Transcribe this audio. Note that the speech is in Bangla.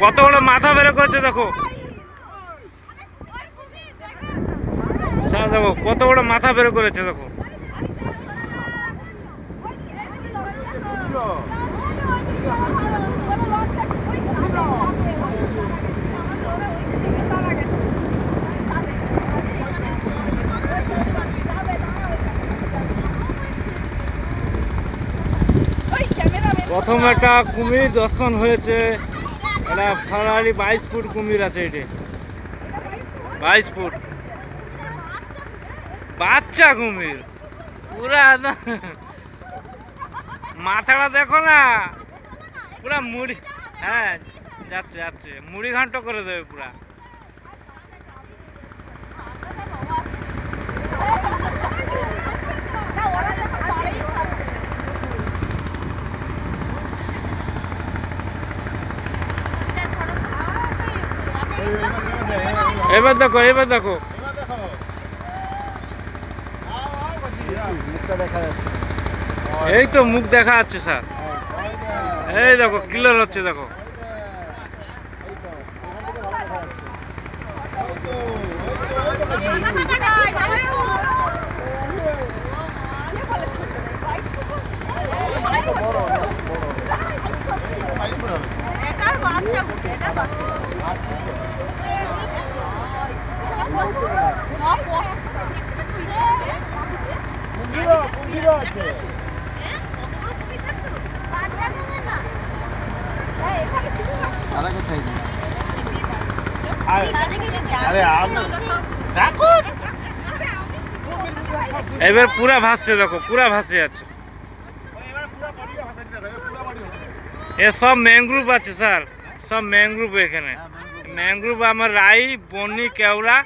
কত বড় মাথা বের করছে দেখো স্যার, দেখো কত বড় মাথা বের করেছে দেখো। প্রথম একটা কুমির দর্শন হয়েছে। এটা ফারারি 22 ফুট কুমির আছে। এটি 22 ফুট বাচ্চা কুমির। পুরা মাথাটা দেখো না, পুরা মুড়ি। হ্যাঁ যাচ্ছে যাচ্ছে, মুড়ি ঘান্ট করে দেবে পুরা। এবার দেখো, এবার দেখো, এই তো মুখ দেখা যাচ্ছে স্যার। এই দেখো ক্লিয়ার হচ্ছে দেখো। এবার পুরা ভাসছে দেখো, পুরা ভাসে যাচ্ছে। এ সব ম্যানগ্রুভ আছে স্যার, সব ম্যানগ্রুভ। এখানে ম্যানগ্রুভ আমার রাই, বনি, কেওড়া